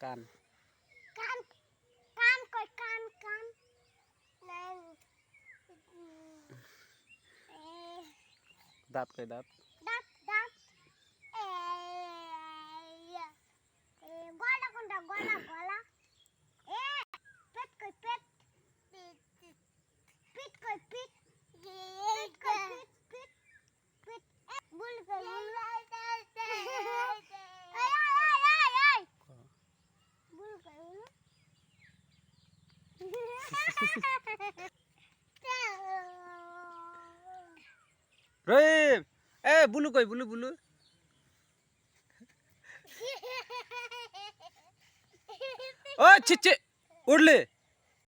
কান কান কান কই কান কান নাই দাঁত কই দাঁত দাঁত দাঁত গলা কোনটা গলা গলা এ পেট কই পেট পিট কই পিট পিট কই পিট পিট পিট বুল কই বুল এই বুল কই বুল রহিম এ বুলু কই বুলু বুলু ও ছি ছি উড়লে